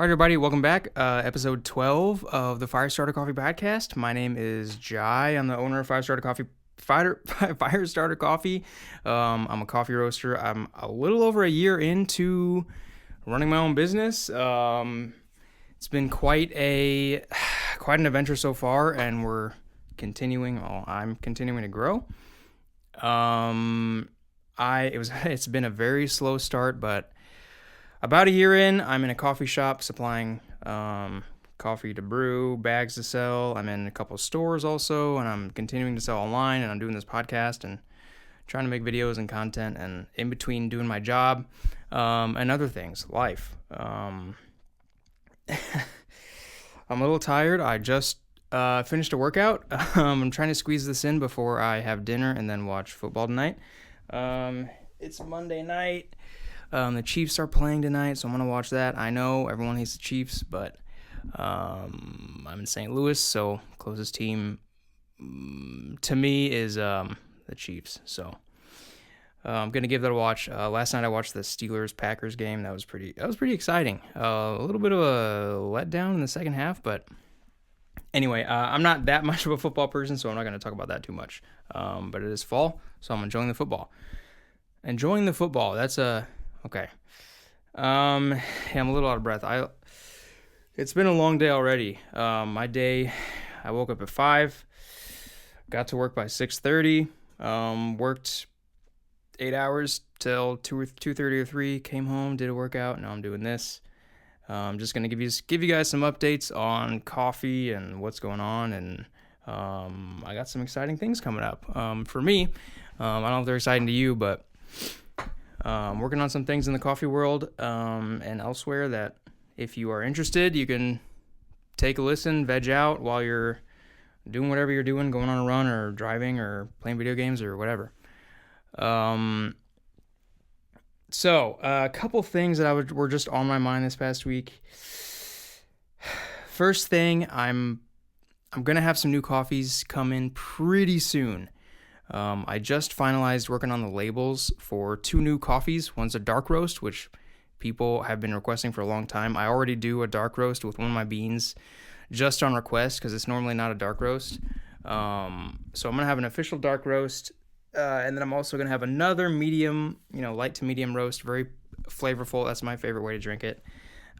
All right, everybody, welcome back. Episode 12 of the Firestarter Coffee Podcast. My name is Jai. I'm the owner of Firestarter Coffee. I'm a coffee roaster. I'm a little over a year into running my own business. It's been quite an adventure so far, and I'm continuing to grow. It's been a very slow start, but about a year in, I'm in a coffee shop supplying coffee to brew, bags to sell. I'm in a couple of stores also, and I'm continuing to sell online, and I'm doing this podcast and trying to make videos and content, and in between doing my job and other things, life. I'm a little tired. I just finished a workout. I'm trying to squeeze this in before I have dinner and then watch football tonight. It's Monday night. The Chiefs are playing tonight, so I'm going to watch that. I know everyone hates the Chiefs, but I'm in St. Louis, so closest team to me is the Chiefs. So I'm going to give that a watch. Last night I watched the Steelers-Packers game. That was pretty exciting. A little bit of a letdown in the second half, but anyway, I'm not that much of a football person, so I'm not going to talk about that too much. But it is fall, so I'm enjoying the football. That's okay. I'm a little out of breath. It's been a long day already. My day, I woke up at 5, got to work by 6:30, worked 8 hours till 2:30 or 3, came home, did a workout. Now I'm doing this. I'm just gonna give you guys some updates on coffee and what's going on, and I got some exciting things coming up. For me, I don't know if they're exciting to you, but working on some things in the coffee world and elsewhere that if you are interested, you can take a listen, veg out while you're doing whatever you're doing, going on a run or driving or playing video games or whatever. So a couple things that were just on my mind this past week. First thing, I'm going to have some new coffees come in pretty soon. I just finalized working on the labels for 2 new coffees. One's a dark roast, which people have been requesting for a long time. I already do a dark roast with one of my beans just on request because it's normally not a dark roast. So I'm going to have an official dark roast, and then I'm also going to have another medium, light to medium roast, very flavorful. That's my favorite way to drink it.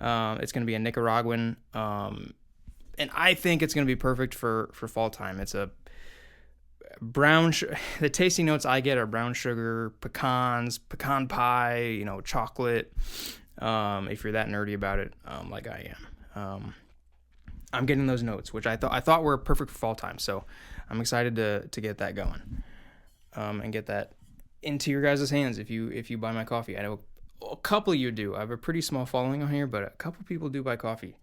It's going to be a Nicaraguan, and I think it's going to be perfect for fall time. It's a the tasting notes I get are brown sugar, pecans, pecan pie, chocolate. If you're that nerdy about it, like I am, I'm getting those notes, which I thought were perfect for fall time. So I'm excited to get that going, and get that into your guys' hands if you buy my coffee. I know a couple of you do. I have a pretty small following on here, but a couple people do buy coffee.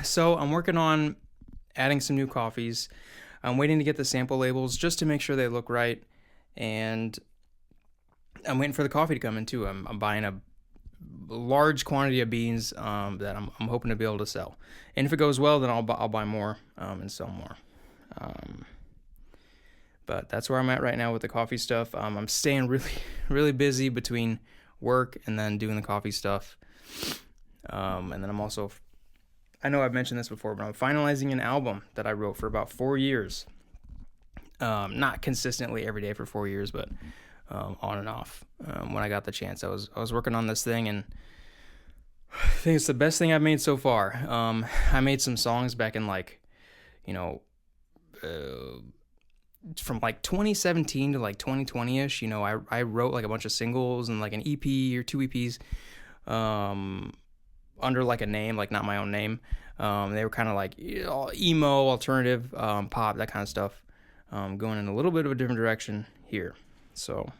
So I'm working on adding some new coffees. I'm waiting to get the sample labels just to make sure they look right, and I'm waiting for the coffee to come in too. I'm buying a large quantity of beans that I'm hoping to be able to sell, and if it goes well, then I'll buy more and sell more. But that's where I'm at right now with the coffee stuff. I'm staying really really busy between work and then doing the coffee stuff, and then I'm also, I know I've mentioned this before, but I'm finalizing an album that I wrote for about 4 years. Not consistently every day for 4 years, but on and off. When I got the chance, I was working on this thing, and I think it's the best thing I've made so far. I made some songs back in from 2017 to 2020ish. I wrote a bunch of singles and an EP or 2 EPs. Under a name, not my own name. They were kind of emo, alternative, pop, that kind of stuff. Going in a little bit of a different direction here. So,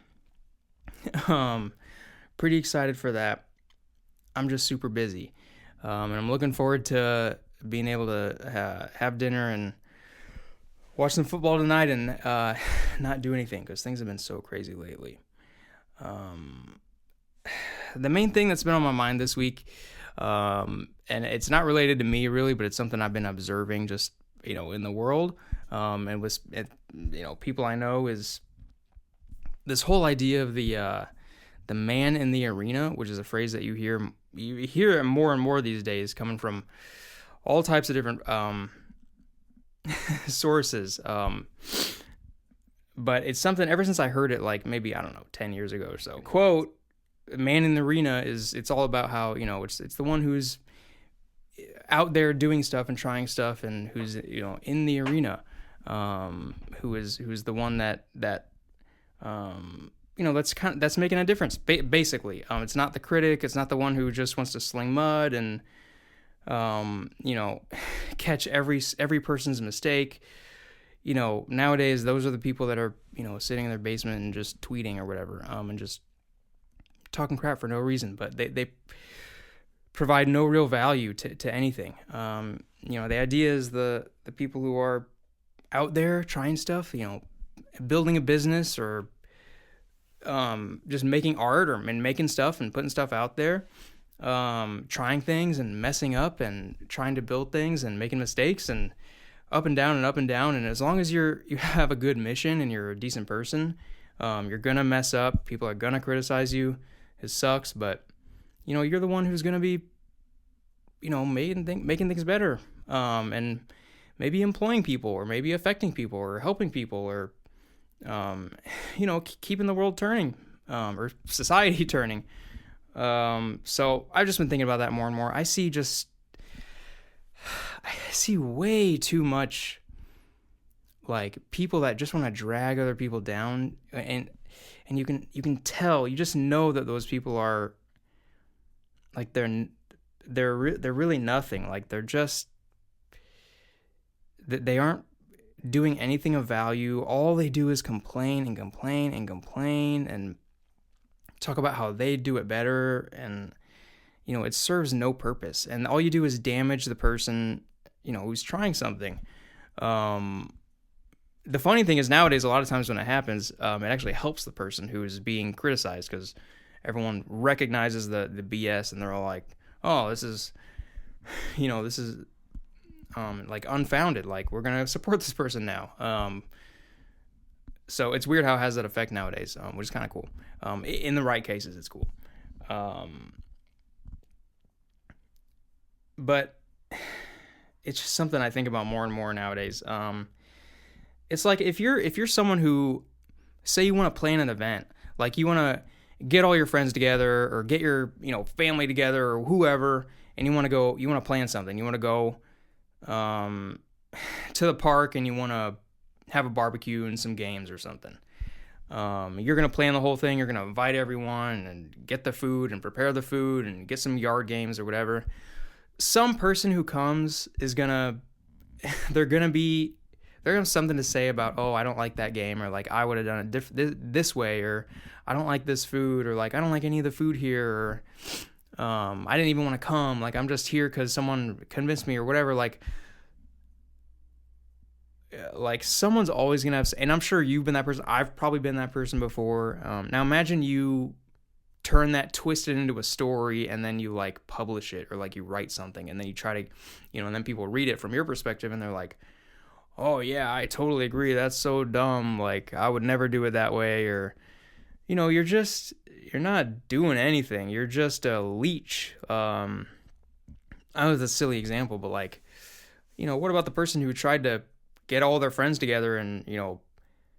pretty excited for that. I'm just super busy. And I'm looking forward to being able to have dinner and watch some football tonight and not do anything because things have been so crazy lately. The main thing that's been on my mind this week, and it's not related to me really, but it's something I've been observing just, in the world, and with, people I know, is this whole idea of the man in the arena, which is a phrase that you hear it more and more these days, coming from all types of different sources. But it's something ever since I heard it, like maybe, I don't know, 10 years ago or so. Quote, man in the arena it's all about how, it's the one who's out there doing stuff and trying stuff, and who's, in the arena, who's the one that that's making a difference, basically. It's not the critic. It's not the one who just wants to sling mud and, catch every person's mistake. Nowadays, those are the people that are, sitting in their basement and just tweeting or whatever, and just talking crap for no reason, but they provide no real value to anything. The idea is the people who are out there trying stuff, building a business, or just making art, or making stuff and putting stuff out there, trying things and messing up and trying to build things and making mistakes and up and down and up and down. And as long as you have a good mission and you're a decent person, you're gonna mess up. People are gonna criticize you. It sucks, but you're the one who's gonna be making things better, and maybe employing people, or maybe affecting people, or helping people, or keeping the world turning, or society turning. So I've just been thinking about that more and more. I see way too much, like, people that just want to drag other people down, and you can tell, you just know that those people are, like, they're really nothing. Like, they aren't doing anything of value. All they do is complain and complain and complain and talk about how they do it better, and it serves no purpose, and all you do is damage the person who's trying something. The funny thing is, nowadays, a lot of times when it happens, it actually helps the person who is being criticized, because everyone recognizes the BS, and they're all like, oh, this is like unfounded, like, we're gonna support this person now. So it's weird how it has that effect nowadays, which is kind of cool. In the right cases, it's cool. But it's just something I think about more and more nowadays. It's like, if you're someone who, say you want to plan an event, like you want to get all your friends together, or get your family together, or whoever, and you want to plan something. You want to go to the park, and you want to have a barbecue and some games or something. You're going to plan the whole thing. You're going to invite everyone and get the food and prepare the food and get some yard games or whatever. Some person who comes is they're going to have something to say about, oh, I don't like that game, or like, I would have done it this way, or I don't like this food, or like, I don't like any of the food here, or I didn't even want to come, like, I'm just here because someone convinced me, or whatever. Like someone's always gonna have, and I'm sure you've been that person. I've probably been that person before. Now imagine you turn that, twist it into a story, and then you like publish it, or like you write something, and then you try to, and then people read it from your perspective, and they're like, oh yeah, I totally agree, that's so dumb, like, I would never do it that way. Or you're not doing anything, you're just a leech. I know it's a silly example, but like, what about the person who tried to get all their friends together and,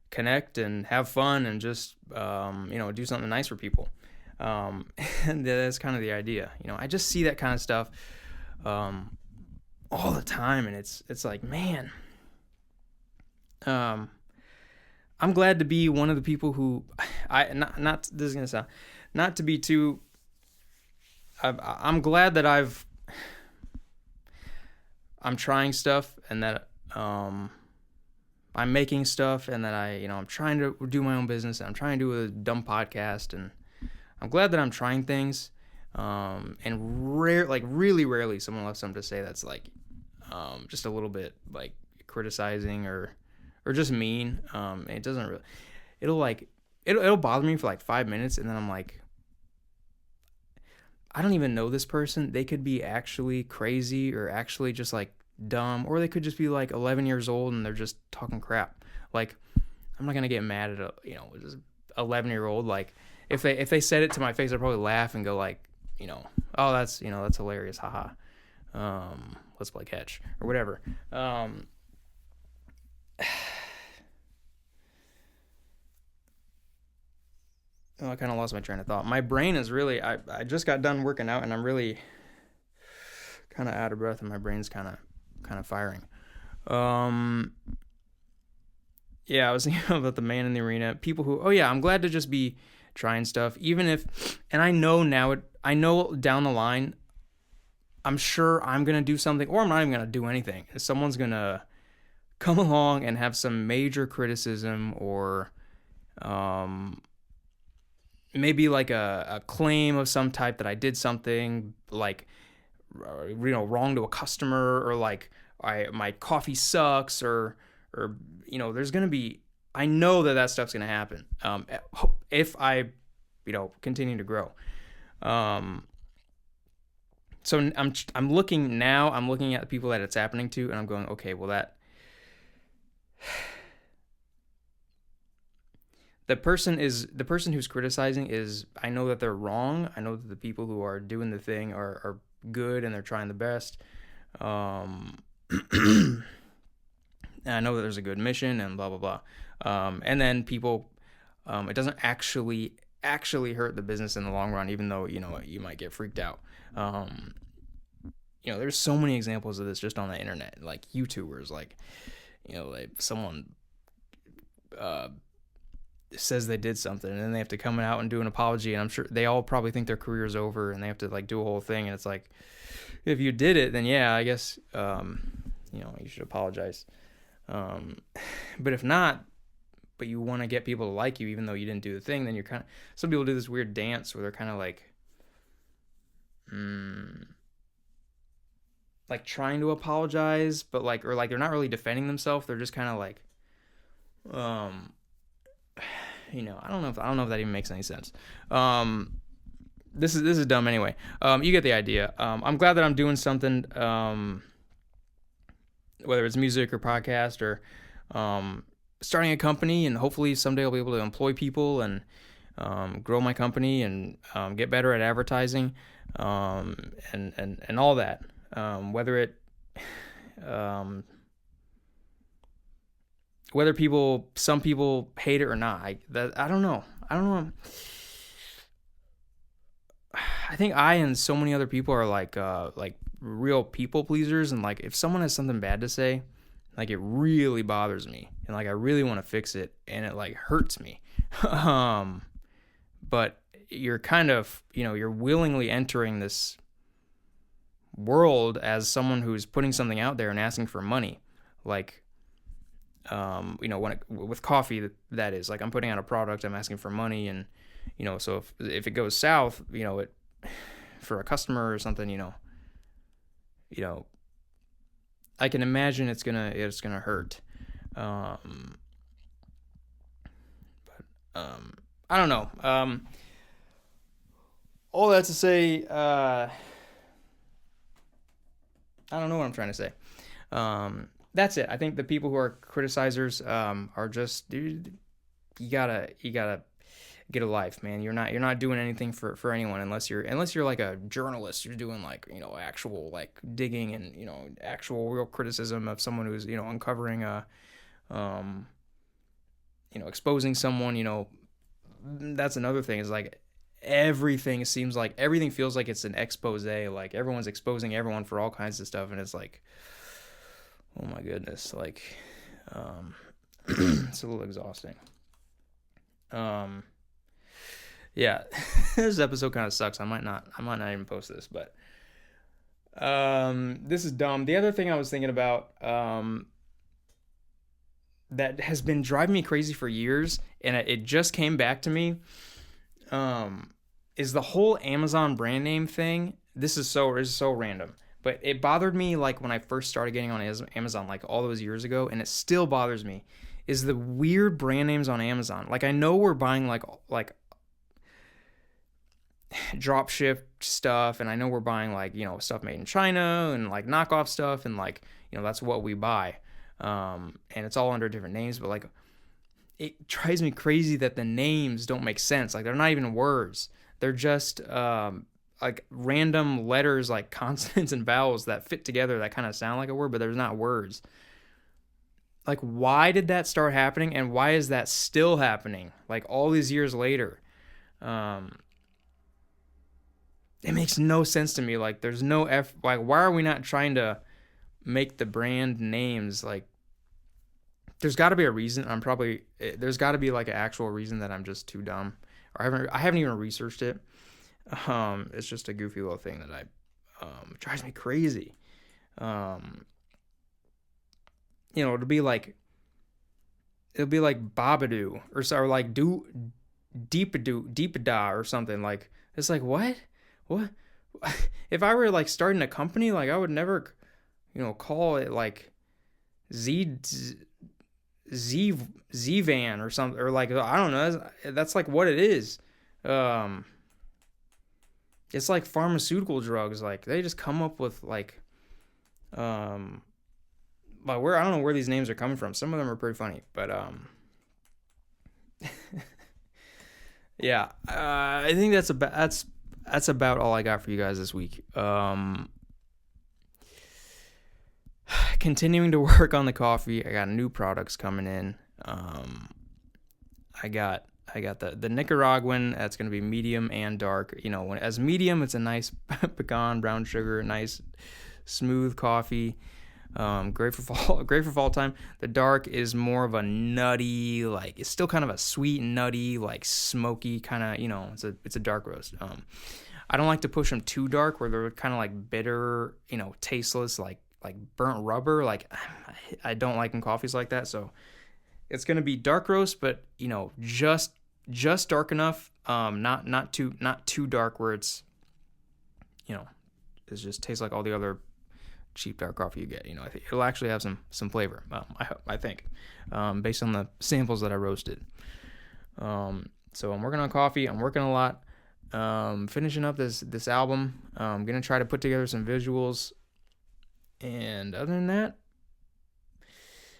connect and have fun and just, do something nice for people? And that's kind of the idea. I just see that kind of stuff all the time, and it's like, man, I'm glad to be one of the people who, this is gonna sound, not to be too, I'm glad that I'm trying stuff, and that I'm making stuff, and that I'm trying to do my own business, and I'm trying to do a dumb podcast, and I'm glad that I'm trying things. And really rarely someone will have something to say that's like just a little bit like criticizing or just mean. It doesn't really, it'll bother me for like 5 minutes, and then I'm like, I don't even know this person. They could be actually crazy, or actually just like dumb, or they could just be like 11 years old and they're just talking crap. Like, I'm not gonna get mad at 11-year-old, like if they said it to my face, I'd probably laugh and go like, oh, that's hilarious, haha. Let's play catch or whatever. I kind of lost my train of thought. My brain is really, I just got done working out and I'm really kind of out of breath and my brain's kind of firing. Yeah, I was thinking about the man in the arena. People who, I'm glad to just be trying stuff, even if, and I know down the line, I'm sure I'm going to do something, or I'm not even going to do anything. Someone's going to come along and have some major criticism, or maybe like a claim of some type that I did something like, wrong to a customer, or like my coffee sucks, or there's going to be, I know that stuff's going to happen if I, continue to grow. So I'm looking at the people that it's happening to, and I'm going, okay, well, the person who's criticizing is, I know that they're wrong. I know that the people who are doing the thing are good and they're trying the best. And I know that there's a good mission and blah, blah, blah. And then people, it doesn't actually hurt the business in the long run, even though, you might get freaked out. There's so many examples of this just on the internet, like YouTubers, like someone, says they did something and then they have to come out and do an apology, and I'm sure they all probably think their career's over and they have to like do a whole thing, and it's like, if you did it, then yeah, I guess, you should apologize. But if not, but you want to get people to like you even though you didn't do the thing, then you're kind of, some people do this weird dance where they're kind of like trying to apologize, but like, or like they're not really defending themselves, they're just kind of like, I don't know if that even makes any sense. This is dumb anyway. You get the idea. I'm glad that I'm doing something, whether it's music or podcast or starting a company, and hopefully someday I'll be able to employ people and grow my company and get better at advertising, and all that. Whether some people hate it or not, I don't know. I think I and so many other people are like real people pleasers, and like if someone has something bad to say, like it really bothers me, and like I really want to fix it, and it like hurts me. But you're kind of, you're willingly entering this world as someone who's putting something out there and asking for money, like. With coffee, that is like I'm putting out a product, I'm asking for money, and so if it goes south, it for a customer or something, I can imagine it's gonna hurt. But I don't know. All that to say, I don't know what I'm trying to say. That's it. I think the people who are criticizers are just, dude, you gotta get a life, man. You're not doing anything for anyone unless you're like a journalist. You're doing like, actual like digging and, actual real criticism of someone who's, uncovering exposing someone, that's another thing, is like everything feels like it's an expose, like everyone's exposing everyone for all kinds of stuff, and it's like, oh my goodness, like, it's a little exhausting. Yeah, this episode kind of sucks. I might not even post this, but, this is dumb. The other thing I was thinking about, that has been driving me crazy for years, and it just came back to me, is the whole Amazon brand name thing. This is so random. But it bothered me like when I first started getting on Amazon, like all those years ago, and it still bothers me, is the weird brand names on Amazon. Like I know we're buying like drop ship stuff, and I know we're buying like, stuff made in China and like knockoff stuff, and like, that's what we buy. And it's all under different names, but like it drives me crazy that the names don't make sense. Like they're not even words. They're just like random letters, like consonants and vowels that fit together that kind of sound like a word, but there's not words. Like, why did that start happening, and why is that still happening? Like all these years later, it makes no sense to me. Like, there's no like, why are we not trying to make the brand names like? There's got to be a reason. There's got to be like an actual reason that I'm just too dumb, or I haven't even researched it. It's just a goofy little thing that drives me crazy. It'll be like Babadoo or like Deepada or something. Like, it's like, what? If I were like starting a company, like I would never, call it like Z-Van or something, or like, I don't know. That's like what it is. It's like pharmaceutical drugs. Like they just come up with like, but I don't know where these names are coming from. Some of them are pretty funny, but yeah. I think that's about all I got for you guys this week. Continuing to work on the coffee. I got new products coming in. I got the Nicaraguan. That's going to be medium and dark. As medium, it's a nice pecan brown sugar, nice smooth coffee. Great for fall time. The dark is more of a nutty, like it's still kind of a sweet, nutty, like smoky kind of. It's a dark roast. I don't like to push them too dark where they're kind of like bitter, tasteless, like burnt rubber. Like I don't like in coffees like that. So it's gonna be dark roast, but just dark enough. Not too dark where it's, it just tastes like all the other cheap dark coffee you get. I think it'll actually have some flavor. I think, based on the samples that I roasted. So I'm working on coffee. I'm working a lot. Finishing up this album. I'm gonna try to put together some visuals. And other than that,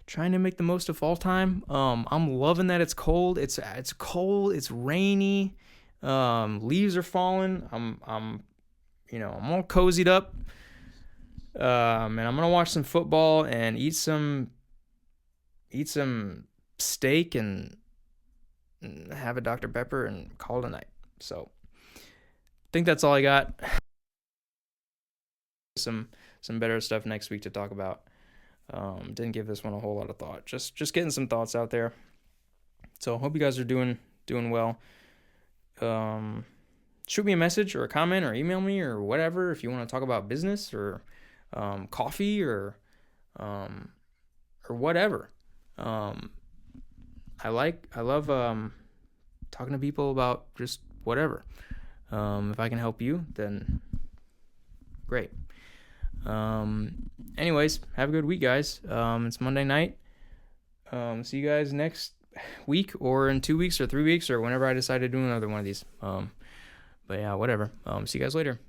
trying to make the most of fall time. I'm loving that it's cold. It's cold. It's rainy. Leaves are falling. I'm all cozied up. And I'm gonna watch some football and eat some steak and have a Dr. Pepper and call it a night. So I think that's all I got. Some better stuff next week to talk about. Didn't give this one a whole lot of thought. Just getting some thoughts out there. So I hope you guys are doing well. Shoot me a message or a comment or email me or whatever if you want to talk about business or coffee or whatever. I love talking to people about just whatever. If I can help you, then great. Anyways, have a good week, guys. It's Monday night. See you guys next week or in 2 weeks or 3 weeks or whenever I decide to do another one of these. But yeah, whatever. See you guys later.